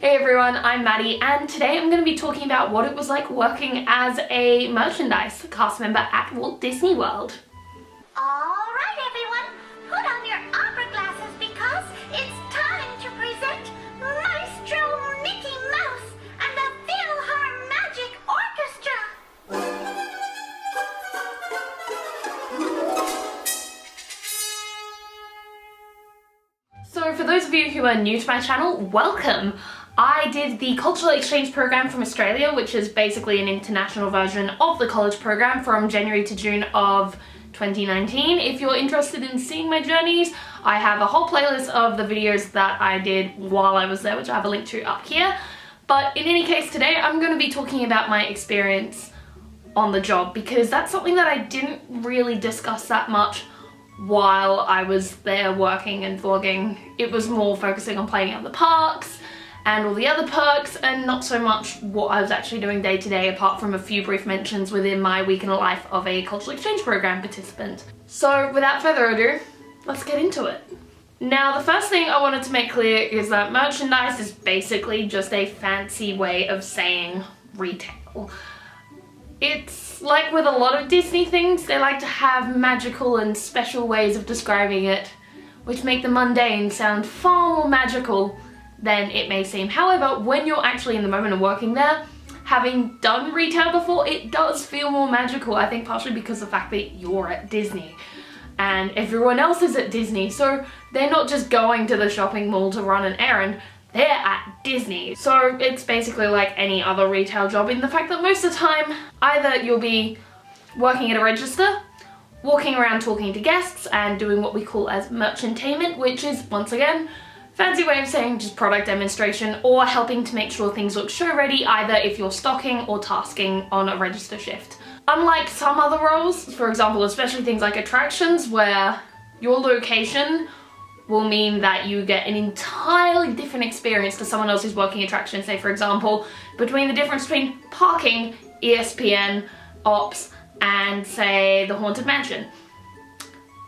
Hey everyone, I'm Maddie and today I'm going to be talking about what it was like working as a merchandise cast member at Walt Disney World. Alright everyone, put on your opera glasses because it's time to present Maestro Mickey Mouse and the PhilharMagic Orchestra. So for those of you who are new to my channel, welcome! I did the Cultural Exchange Program from Australia, which is basically an international version of the college program from January to June of 2019. If you're interested in seeing my journeys, I have a whole playlist of the videos that I did while I was there, which I have a link to up here. But in any case, today I'm going to be talking about my experience on the job because that's something that I didn't really discuss that much while I was there working and vlogging. It was more focusing on playing out the parks and all the other perks and not so much what I was actually doing day to day, apart from a few brief mentions within my week in the life of a cultural exchange program participant. So without further ado, let's get into it. Now the first thing I wanted to make clear is that merchandise is basically just a fancy way of saying retail. It's like with a lot of Disney things, they like to have magical and special ways of describing it, which make the mundane sound far more magical than it may seem. However, when you're actually in the moment of working there, having done retail before, it does feel more magical. I think partially because of the fact that you're at Disney and everyone else is at Disney, so they're not just going to the shopping mall to run an errand, they're at Disney. So it's basically like any other retail job in the fact that most of the time, either you'll be working at a register, walking around talking to guests and doing what we call as merchantainment, which is, once again, fancy way of saying just product demonstration, or helping to make sure things look show ready, either if you're stocking or tasking on a register shift. Unlike some other roles, for example, especially things like attractions, where your location will mean that you get an entirely different experience to someone else who's working attractions. Say for example, between the difference between parking, ESPN, Ops, and say the Haunted Mansion.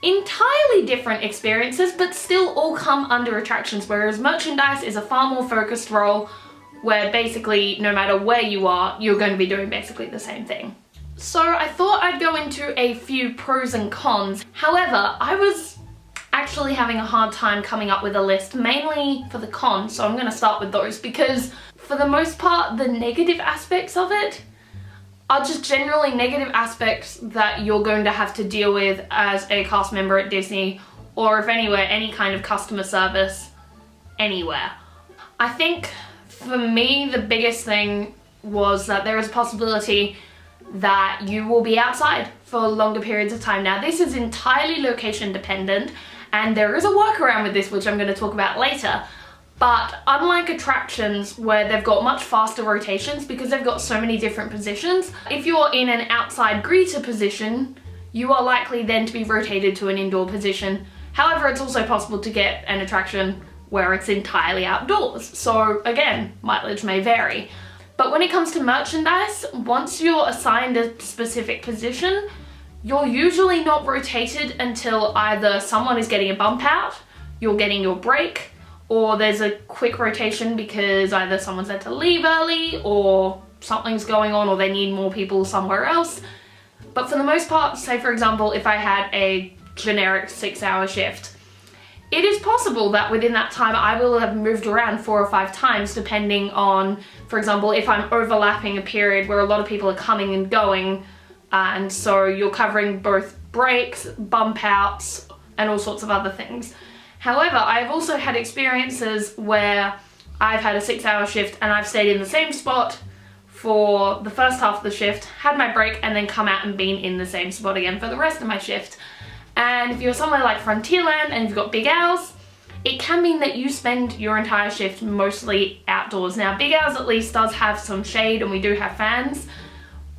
Entirely different experiences, but still all come under attractions, whereas merchandise is a far more focused role where basically no matter where you are, you're going to be doing basically the same thing. So I thought I'd go into a few pros and cons. However, I was actually having a hard time coming up with a list, mainly for the cons, so I'm going to start with those because for the most part, the negative aspects of it are just generally negative aspects that you're going to have to deal with as a cast member at Disney, or if anywhere, any kind of customer service anywhere. I think for me the biggest thing was that there is a possibility that you will be outside for longer periods of time. Now this is entirely location dependent and there is a workaround with this, which I'm going to talk about later. But unlike attractions where they've got much faster rotations because they've got so many different positions, if you're in an outside greeter position, you are likely then to be rotated to an indoor position. However, it's also possible to get an attraction where it's entirely outdoors. So again, mileage may vary. But when it comes to merchandise, once you're assigned a specific position, you're usually not rotated until either someone is getting a bump out, you're getting your break, or there's a quick rotation because either someone's had to leave early or something's going on or they need more people somewhere else. But for the most part, say for example, if I had a generic 6-hour shift, it is possible that within that time I will have moved around 4 or 5 times depending on, for example, if I'm overlapping a period where a lot of people are coming and going, and so you're covering both breaks, bump outs, and all sorts of other things. However, I've also had experiences where I've had a 6-hour shift and I've stayed in the same spot for the first half of the shift, had my break, and then come out and been in the same spot again for the rest of my shift. And if you're somewhere like Frontierland and you've got big owls, it can mean that you spend your entire shift mostly outdoors. Now, Big Owls at least does have some shade and we do have fans,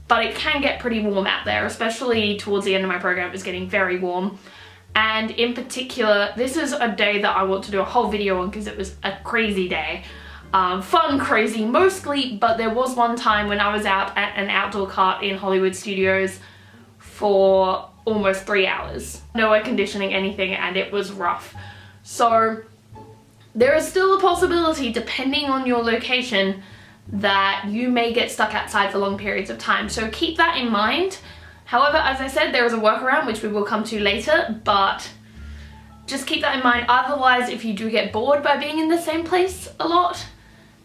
but it can get pretty warm out there, especially towards the end of my program. It was getting very warm. And in particular, this is a day that I want to do a whole video on because it was a crazy day. Fun, crazy, mostly, but there was one time when I was out at an outdoor cart in Hollywood Studios for almost 3 hours. No air conditioning, anything, and it was rough. So there is still a possibility, depending on your location, that you may get stuck outside for long periods of time. So keep that in mind. However, as I said, there is a workaround, which we will come to later, but just keep that in mind. Otherwise, if you do get bored by being in the same place a lot,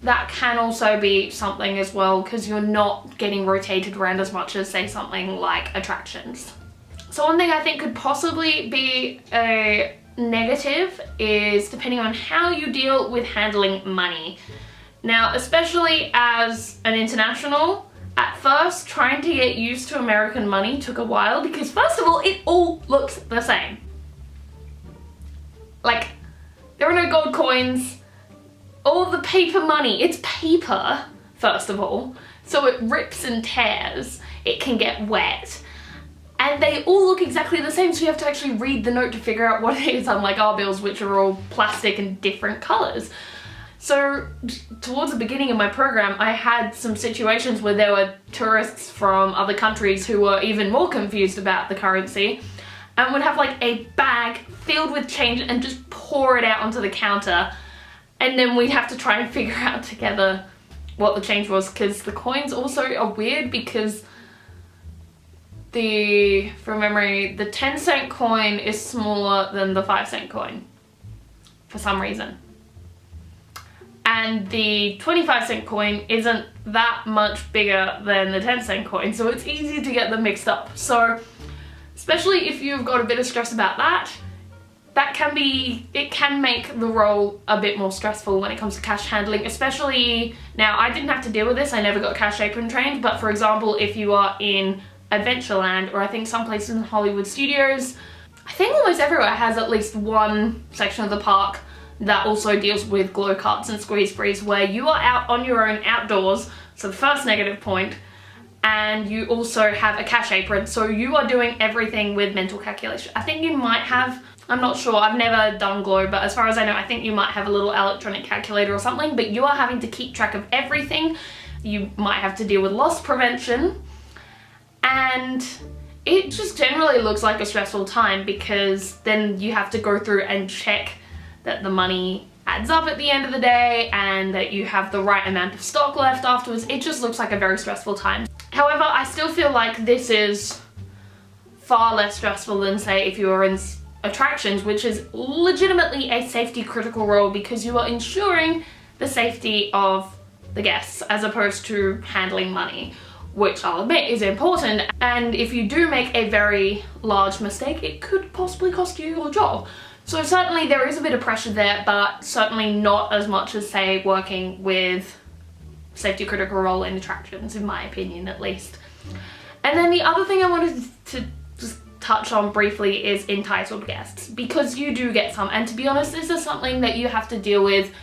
that can also be something as well, because you're not getting rotated around as much as, say, something like attractions. So one thing I think could possibly be a negative is depending on how you deal with handling money. Now, especially as an international, at first trying to get used to American money took a while, because first of all, it all looks the same. Like, there are no gold coins. All the paper money, it's paper, first of all, so it rips and tears, it can get wet, and they all look exactly the same, so you have to actually read the note to figure out what it is, unlike our bills, which are all plastic and different colours. So towards the beginning of my program, I had some situations where there were tourists from other countries who were even more confused about the currency and would have like a bag filled with change and just pour it out onto the counter. And then we'd have to try and figure out together what the change was, because the coins also are weird, because from memory, the 10-cent coin is smaller than the 5-cent coin for some reason. And the 25-cent coin isn't that much bigger than the 10-cent coin, so it's easy to get them mixed up. So, especially if you've got a bit of stress about that, it can make the role a bit more stressful when it comes to cash handling, especially now. I didn't have to deal with this, I never got cash apron trained, but for example, if you are in Adventureland, or I think some places in Hollywood Studios, I think almost everywhere has at least one section of the park that also deals with glow carts and squeeze freeze, where you are out on your own outdoors, so the first negative point, and you also have a cash apron, so you are doing everything with mental calculation. I think you might have, I'm not sure, I've never done glow, but as far as I know, I think you might have a little electronic calculator or something, but you are having to keep track of everything. You might have to deal with loss prevention, and it just generally looks like a stressful time, because then you have to go through and check that the money adds up at the end of the day and that you have the right amount of stock left afterwards. It just looks like a very stressful time. However, I still feel like this is far less stressful than, say, if you were in attractions, which is legitimately a safety critical role, because you are ensuring the safety of the guests as opposed to handling money, which I'll admit is important. And if you do make a very large mistake, it could possibly cost you your job. So certainly there is a bit of pressure there, but certainly not as much as, say, working with safety critical role in attractions, in my opinion at least. And then the other thing I wanted to just touch on briefly is entitled guests, because you do get some, and to be honest, this is something that you have to deal with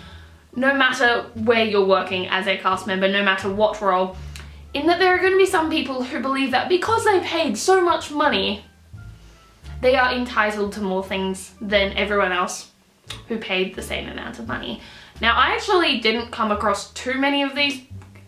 no matter where you're working as a cast member, no matter what role, in that there are going to be some people who believe that because they paid so much money, they are entitled to more things than everyone else who paid the same amount of money. Now, I actually didn't come across too many of these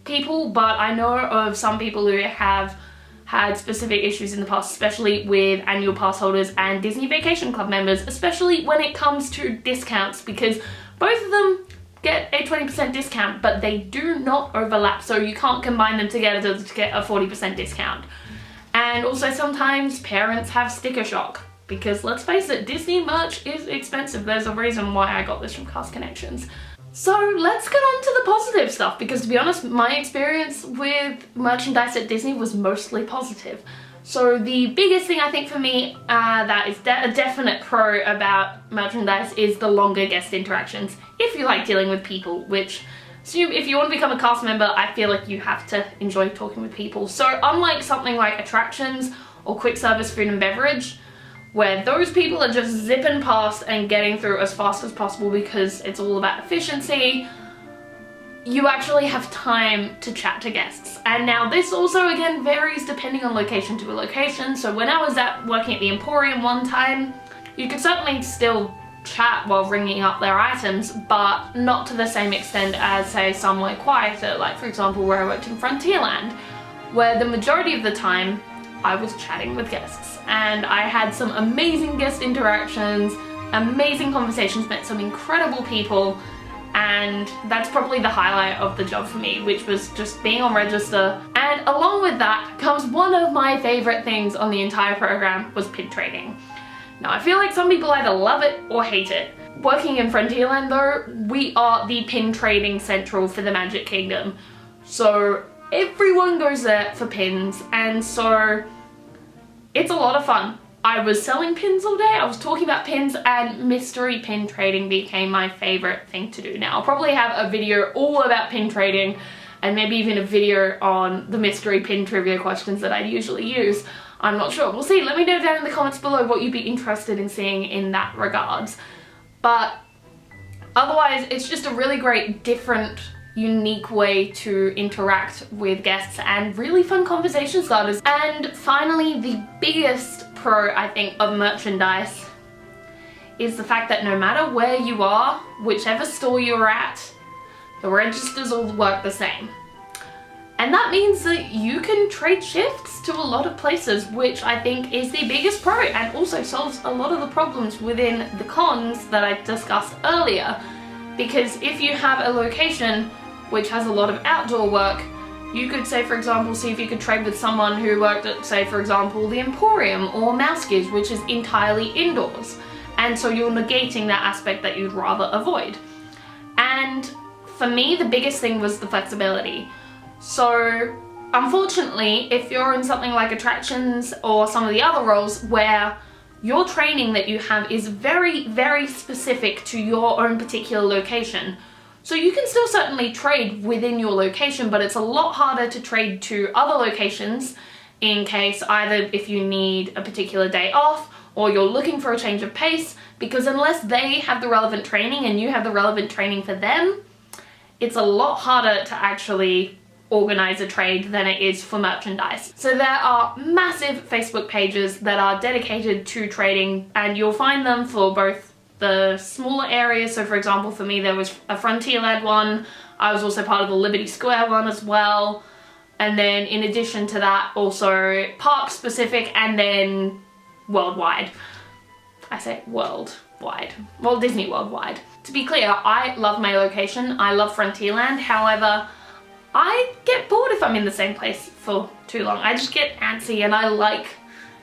people, but I know of some people who have had specific issues in the past, especially with annual pass holders and Disney Vacation Club members, especially when it comes to discounts, because both of them get a 20% discount, but they do not overlap, so you can't combine them together to get a 40% discount. And also sometimes parents have sticker shock, because let's face it, Disney merch is expensive. There's a reason why I got this from Cast Connections. So let's get on to the positive stuff, because to be honest, my experience with merchandise at Disney was mostly positive. So the biggest thing I think for me that is a definite pro about merchandise is the longer guest interactions, if you like dealing with people, which, so if you want to become a cast member, I feel like you have to enjoy talking with people. So unlike something like attractions or quick service food and beverage, where those people are just zipping past and getting through as fast as possible because it's all about efficiency, you actually have time to chat to guests. And now this also again varies depending on location to location. So when I was working at the Emporium one time, you could certainly still chat while ringing up their items, but not to the same extent as, say, somewhere quieter, like for example where I worked in Frontierland, where the majority of the time I was chatting with guests, and I had some amazing guest interactions, amazing conversations, met some incredible people, and that's probably the highlight of the job for me, which was just being on register. And along with that comes one of my favorite things on the entire program, was pin trading. Now I feel like some people either love it or hate it. Working in Frontierland though, we are the pin trading central for the Magic Kingdom. So everyone goes there for pins, and so it's a lot of fun. I was selling pins all day, I was talking about pins, and mystery pin trading became my favorite thing to do. Now I'll probably have a video all about pin trading, and maybe even a video on the mystery pin trivia questions that I usually use. I'm not sure, we'll see. Let me know down in the comments below what you'd be interested in seeing in that regards. But otherwise, it's just a really great, different, unique way to interact with guests and really fun conversation starters. And finally, the biggest pro, I think, of merchandise is the fact that no matter where you are, whichever store you're at, the registers all work the same. And that means that you can trade shifts to a lot of places, which I think is the biggest pro, and also solves a lot of the problems within the cons that I discussed earlier. Because if you have a location which has a lot of outdoor work, you could, say for example, see if you could trade with someone who worked at, say for example, the Emporium or Mousekiz, which is entirely indoors. And so you're negating that aspect that you'd rather avoid. And for me, the biggest thing was the flexibility. So unfortunately, if you're in something like attractions or some of the other roles where your training that you have is very, very specific to your own particular location, so you can still certainly trade within your location, but it's a lot harder to trade to other locations in case either if you need a particular day off or you're looking for a change of pace, because unless they have the relevant training and you have the relevant training for them, it's a lot harder to actually organize a trade than it is for merchandise. So there are massive Facebook pages that are dedicated to trading, and you'll find them for both the smaller areas. So for example, for me there was a Frontierland one, I was also part of the Liberty Square one as well, and then in addition to that also park specific and then worldwide. I say worldwide, Walt Disney Worldwide. To be clear, I love my location, I love Frontierland, however I get bored if I'm in the same place for too long. I just get antsy and I like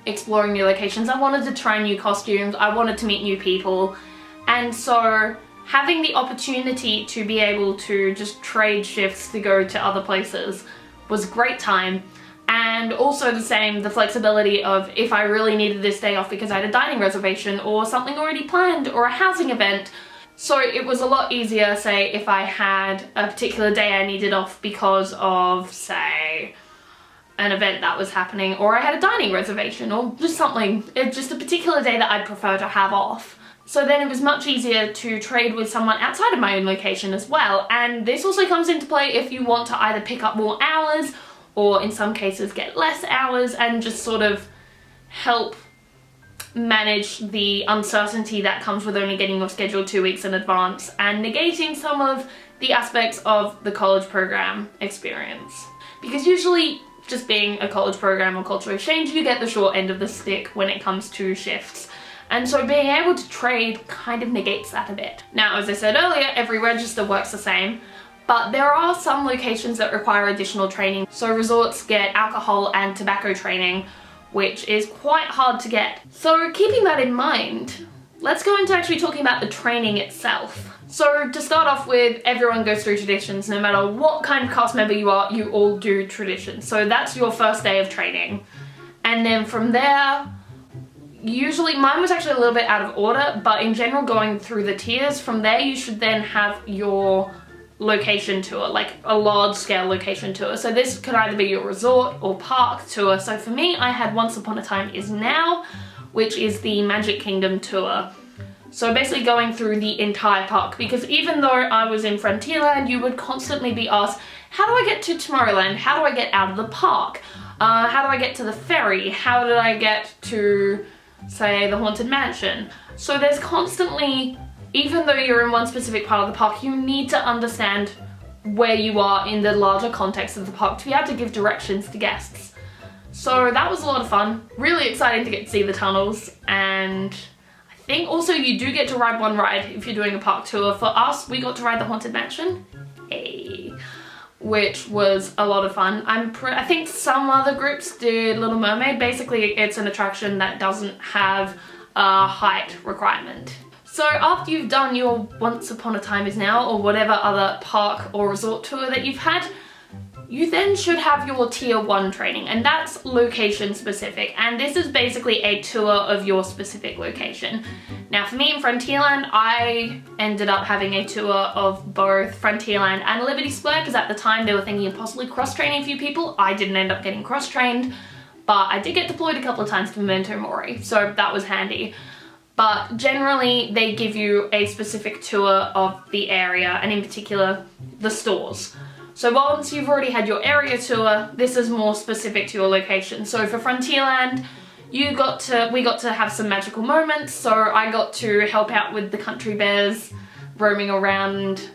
exploring new locations. I wanted to try new costumes, I wanted to meet new people, and so having the opportunity to be able to just trade shifts to go to other places was a great time. And also the flexibility of if I really needed this day off because I had a dining reservation or something already planned or a housing event. So it was a lot easier, say, if I had a particular day I needed off because of, say, an event that was happening, or I had a dining reservation, or just something, just a particular day that I'd prefer to have off. So then it was much easier to trade with someone outside of my own location as well. And this also comes into play if you want to either pick up more hours, or in some cases get less hours, and just sort of help manage the uncertainty that comes with only getting your schedule 2 weeks in advance and negating some of the aspects of the college program experience. Because usually, just being a college program or cultural exchange, you get the short end of the stick when it comes to shifts. And so being able to trade kind of negates that a bit. Now, as I said earlier, every register works the same, but there are some locations that require additional training. So resorts get alcohol and tobacco training, which is quite hard to get. So keeping that in mind, let's go into actually talking about the training itself. So to start off with, everyone goes through traditions. No matter what kind of cast member you are, you all do traditions. So that's your first day of training. And then from there, usually, mine was actually a little bit out of order, but in general going through the tiers, from there you should then have your location tour, like a large scale location tour. So this could either be your resort or park tour. So for me, I had Once Upon a Time Is Now, which is the Magic Kingdom tour. So basically going through the entire park, because even though I was in Frontierland, you would constantly be asked, how do I get to Tomorrowland? How do I get out of the park? How do I get to the ferry? How did I get to, say, the Haunted Mansion? So there's constantly, even though you're in one specific part of the park, you need to understand where you are in the larger context of the park to be able to give directions to guests. So that was a lot of fun. Really exciting to get to see the tunnels, and I thing. Also, you do get to ride one ride if you're doing a park tour. For us, we got to ride the Haunted Mansion, which was a lot of fun. I think some other groups did Little Mermaid. Basically, it's an attraction that doesn't have a height requirement. So after you've done your Once Upon a Time Is Now or whatever other park or resort tour that you've had, you then should have your tier 1 training, and that's location specific, and this is basically a tour of your specific location. Now for me in Frontierland, I ended up having a tour of both Frontierland and Liberty Square because at the time they were thinking of possibly cross-training a few people. I didn't end up getting cross-trained, but I did get deployed a couple of times to Memento Mori, so that was handy. But generally they give you a specific tour of the area, and in particular the stores. So once you've already had your area tour, this is more specific to your location. So for Frontierland, we got to have some magical moments. So I got to help out with the country bears, roaming around,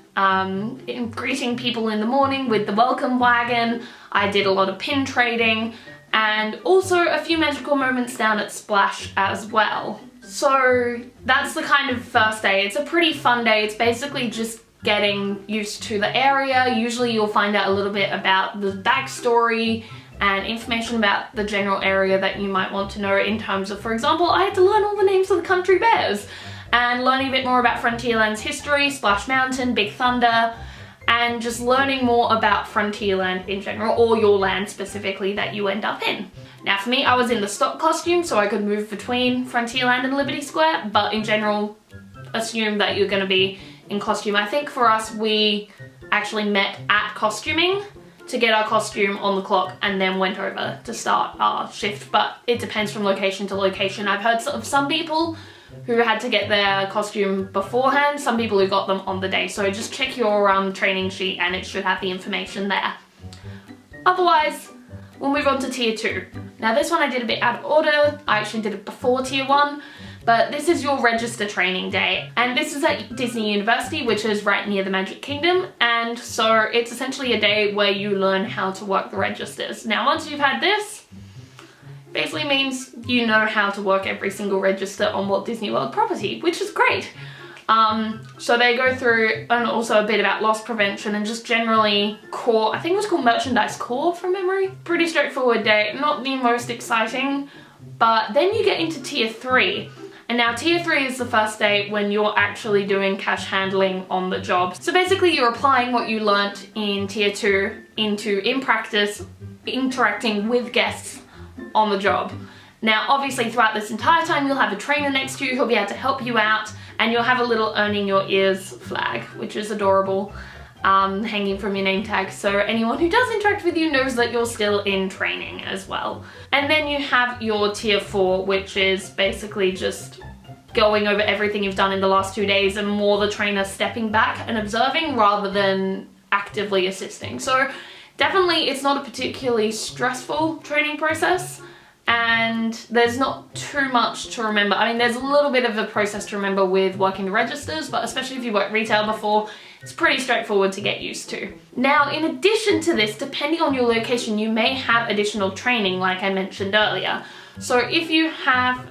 greeting people in the morning with the welcome wagon. I did a lot of pin trading, and also a few magical moments down at Splash as well. So that's the kind of first day. It's a pretty fun day. It's basically just getting used to the area. Usually you'll find out a little bit about the backstory and information about the general area that you might want to know in terms of, for example, I had to learn all the names of the country bears and learning a bit more about Frontierland's history, Splash Mountain, Big Thunder, and just learning more about Frontierland in general, or your land specifically that you end up in. Now for me, I was in the stock costume so I could move between Frontierland and Liberty Square, but in general, assume that you're going to be in costume. I think for us, we actually met at costuming to get our costume on the clock and then went over to start our shift, but it depends from location to location. I've heard of some people who had to get their costume beforehand, some people who got them on the day, so just check your training sheet and it should have the information there. Otherwise, we'll move on to tier 2. Now this one I did a bit out of order. I actually did it before tier 1. But this is your register training day, and this is at Disney University, which is right near the Magic Kingdom, and so it's essentially a day where you learn how to work the registers. Now once you've had this, basically means you know how to work every single register on Walt Disney World property, which is great. So they go through, and also a bit about loss prevention and just generally core, I think it was called merchandise core from memory. Pretty straightforward day, not the most exciting, but then you get into tier 3. And now tier 3 is the first day when you're actually doing cash handling on the job. So basically you're applying what you learnt in tier 2 into, in practice, interacting with guests on the job. Now obviously throughout this entire time you'll have a trainer next to you who'll be able to help you out, and you'll have a little earning your ears flag, which is adorable, hanging from your name tag, so anyone who does interact with you knows that you're still in training as well. And then you have your tier 4, which is basically just going over everything you've done in the last 2 days, and more the trainer stepping back and observing rather than actively assisting. So definitely it's not a particularly stressful training process, and there's not too much to remember. I mean, there's a little bit of a process to remember with working the registers, but especially if you worked retail before, it's pretty straightforward to get used to. Now, in addition to this, depending on your location, you may have additional training like I mentioned earlier. So if you have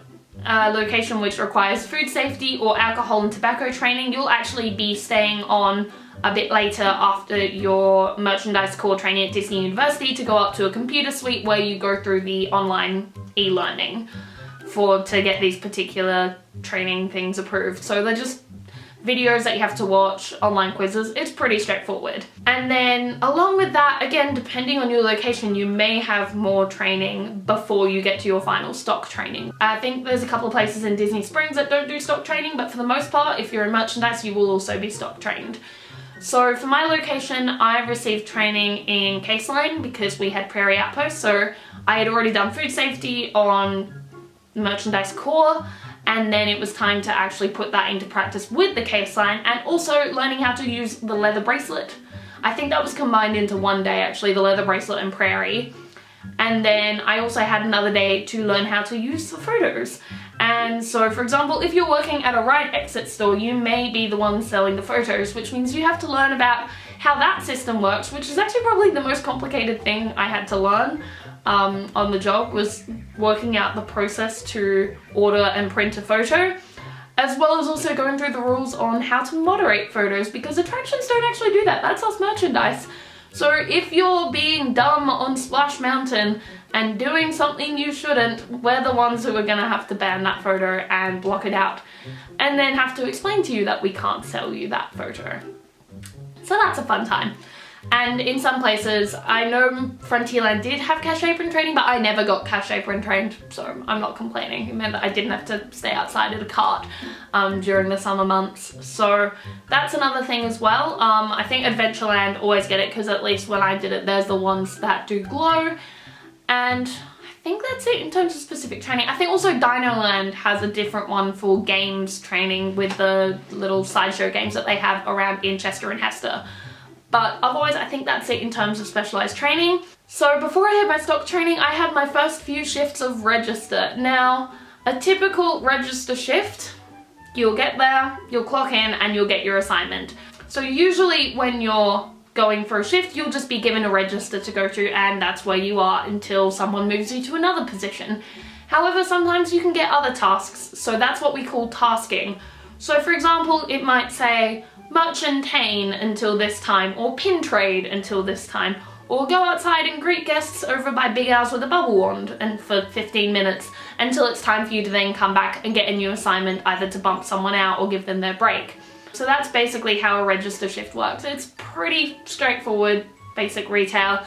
a location which requires food safety or alcohol and tobacco training, you'll actually be staying on a bit later after your merchandise core training at Disney University to go up to a computer suite where you go through the online e-learning to get these particular training things approved. So they're just videos that you have to watch, online quizzes. It's pretty straightforward. And then along with that, again, depending on your location, you may have more training before you get to your final stock training. I think there's a couple of places in Disney Springs that don't do stock training, but for the most part, if you're in merchandise, you will also be stock trained. So for my location, I received training in Case Line because we had Prairie Outpost, so I had already done food safety on merchandise core, and then it was time to actually put that into practice with the Case Line, and also learning how to use the leather bracelet. I think that was combined into one day actually, the leather bracelet and Prairie. And then I also had another day to learn how to use the photos. And so for example, if you're working at a ride exit store, you may be the one selling the photos, which means you have to learn about how that system works, which is actually probably the most complicated thing I had to learn on the job, was working out the process to order and print a photo. as well as also going through the rules on how to moderate photos, because attractions don't actually do that. That's us merchandise. So if you're being dumb on Splash Mountain and doing something you shouldn't, we're the ones who are gonna have to ban that photo and block it out, and then have to explain to you that we can't sell you that photo. So that's a fun time. And in some places, I know Frontierland did have cash apron training, but I never got cash apron trained, so I'm not complaining. It meant that I didn't have to stay outside at a cart during the summer months. So that's another thing as well. I think Adventureland always get it, because at least when I did it, there's the ones that do glow. And I think that's it in terms of specific training. I think also Dinoland has a different one for games training with the little sideshow games that they have around in Chester and Hester. But otherwise, I think that's it in terms of specialised training. So before I had my stock training, I had my first few shifts of register. Now, a typical register shift, you'll get there, you'll clock in, and you'll get your assignment. So usually when you're going for a shift, you'll just be given a register to go to, and that's where you are until someone moves you to another position. However, sometimes you can get other tasks, so that's what we call tasking. So for example, it might say, merchantain until this time, or pin trade until this time, or go outside and greet guests over by Big Al's with a bubble wand and for 15 minutes until it's time for you to then come back and get a new assignment, either to bump someone out or give them their break. So that's basically how a register shift works. It's pretty straightforward, basic retail.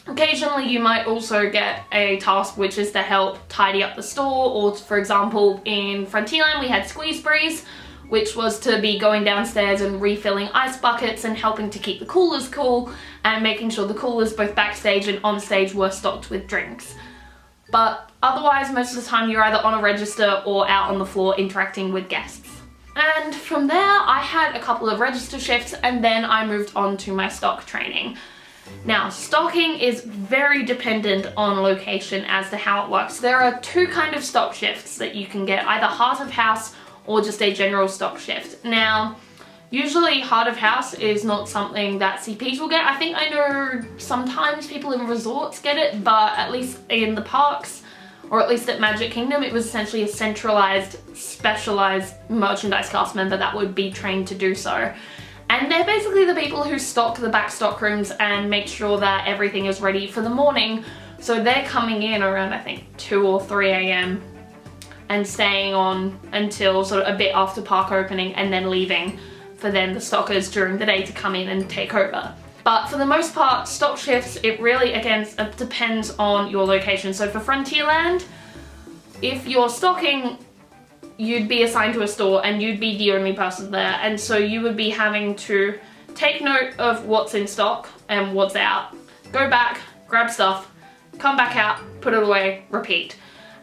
Occasionally you might also get a task which is to help tidy up the store, or for example in Frontierland we had Squeeze Breeze, which was to be going downstairs and refilling ice buckets and helping to keep the coolers cool and making sure the coolers both backstage and on stage were stocked with drinks. But otherwise, most of the time you're either on a register or out on the floor interacting with guests. And from there, I had a couple of register shifts, and then I moved on to my stock training. Now, stocking is very dependent on location as to how it works. There are two kind of stock shifts that you can get, either heart of house or just a general stock shift. Now, usually heart of house is not something that CPs will get. I think I know sometimes people in resorts get it, but at least in the parks, or at least at Magic Kingdom, it was essentially a centralized, specialized merchandise cast member that would be trained to do so. And they're basically the people who stock the back stock rooms and make sure that everything is ready for the morning. So they're coming in around, I think, 2 or 3 a.m. and staying on until sort of a bit after park opening, and then leaving for then the stockers during the day to come in and take over. But for the most part, stock shifts, it really, again, depends on your location. So for Frontierland, if you're stocking, you'd be assigned to a store and you'd be the only person there. And so you would be having to take note of what's in stock and what's out, go back, grab stuff, come back out, put it away, repeat.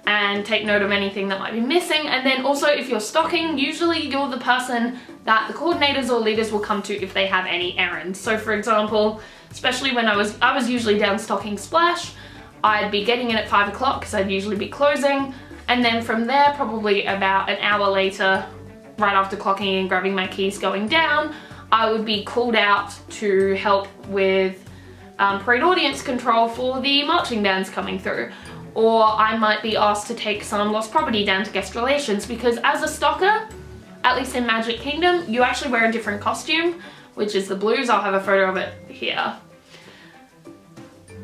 And take note of anything that might be missing. And then also if you're stocking, usually you're the person that the coordinators or leaders will come to if they have any errands. So for example, especially when I was usually down stocking Splash, I'd be getting in at 5 o'clock because I'd usually be closing. And then from there, probably about an hour later, right after clocking in, grabbing my keys, going down, I would be called out to help with parade audience control for the marching bands coming through. Or I might be asked to take some lost property down to guest relations, because as a stocker, at least in Magic Kingdom, you actually wear a different costume, which is the blues. I'll have a photo of it here.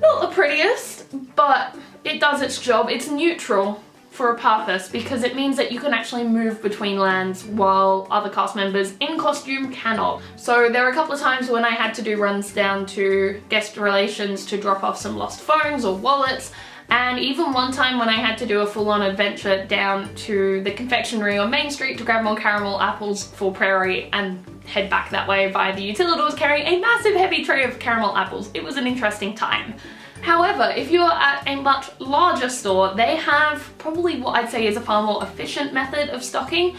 Not the prettiest, but it does its job. It's neutral for a purpose, because it means that you can actually move between lands while other cast members in costume cannot. So there were a couple of times when I had to do runs down to guest relations to drop off some lost phones or wallets, and even one time when I had to do a full-on adventure down to the confectionery on Main Street to grab more caramel apples for Prairie and head back that way via the utilidors carrying a massive heavy tray of caramel apples. It was an interesting time. However, if you're at a much larger store, they have probably what I'd say is a far more efficient method of stocking,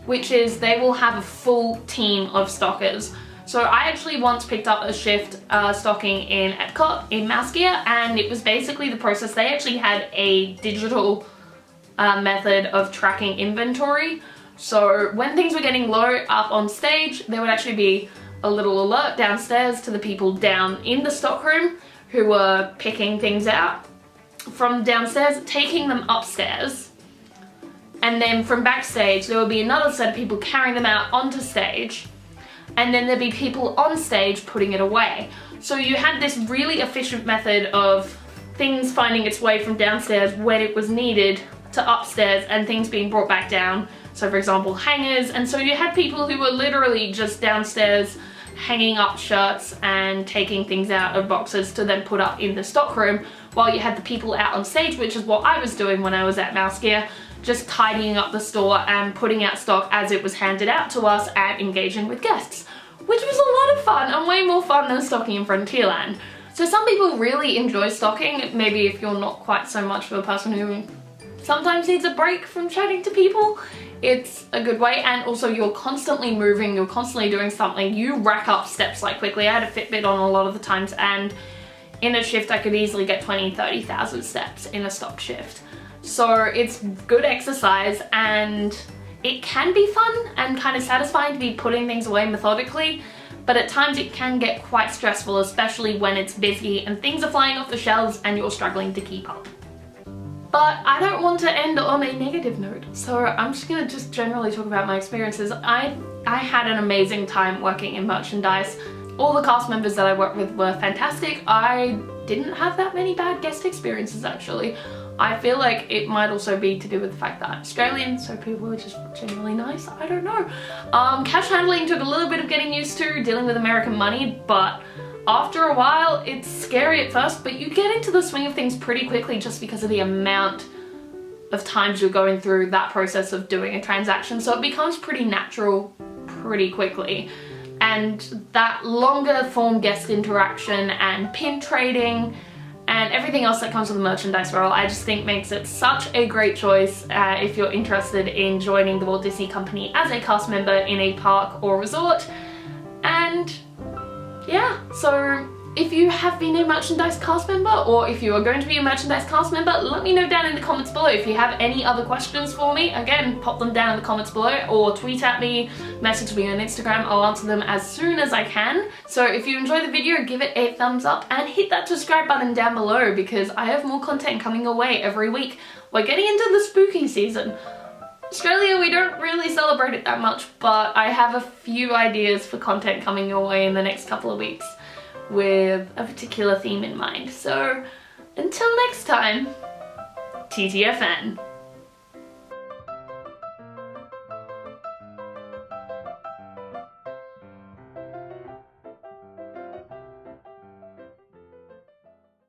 which is they will have a full team of stockers. So I actually once picked up a shift stocking in Epcot in Mouse Gear, and it was basically the process. They actually had a digital method of tracking inventory. So when things were getting low up on stage, there would actually be a little alert downstairs to the people down in the stockroom who were picking things out from downstairs, taking them upstairs, and then from backstage there would be another set of people carrying them out onto stage, and then there'd be people on stage putting it away. So you had this really efficient method of things finding its way from downstairs when it was needed to upstairs, and things being brought back down. So for example, hangers, and so you had people who were literally just downstairs hanging up shirts and taking things out of boxes to then put up in the stockroom, while you had the people out on stage, which is what I was doing when I was at Mouse Gear, just tidying up the store and putting out stock as it was handed out to us and engaging with guests, which was a lot of fun and way more fun than stocking in Frontierland. So some people really enjoy stocking, maybe if you're not quite so much of a person who sometimes needs a break from chatting to people. It's a good way, and also you're constantly moving, you're constantly doing something, you rack up steps like quickly. I had a Fitbit on a lot of the times, and in a shift I could easily get 20,000-30,000 steps in a stock shift. So it's good exercise, and it can be fun and kind of satisfying to be putting things away methodically, but at times it can get quite stressful, especially when it's busy and things are flying off the shelves and you're struggling to keep up. But I don't want to end on a negative note, so I'm just gonna generally talk about my experiences. I had an amazing time working in merchandise. All the cast members that I worked with were fantastic. I didn't have that many bad guest experiences actually. I feel like it might also be to do with the fact that I'm Australian, so people are just generally nice, I don't know. Cash handling took a little bit of getting used to, dealing with American money, but after a while, it's scary at first, but you get into the swing of things pretty quickly just because of the amount of times you're going through that process of doing a transaction. So it becomes pretty natural pretty quickly. And that longer form guest interaction and pin trading and everything else that comes with the merchandise role, I just think makes it such a great choice if you're interested in joining the Walt Disney Company as a cast member in a park or resort. And yeah, so if you have been a merchandise cast member, or if you are going to be a merchandise cast member, let me know down in the comments below. If you have any other questions for me, again, pop them down in the comments below, or tweet at me, message me on Instagram. I'll answer them as soon as I can. So if you enjoyed the video, give it a thumbs up and hit that subscribe button down below, because I have more content coming your way every week. We're getting into the spooky season. Australia, we don't really celebrate it that much, but I have a few ideas for content coming your way in the next couple of weeks with a particular theme in mind. So until next time, TTFN.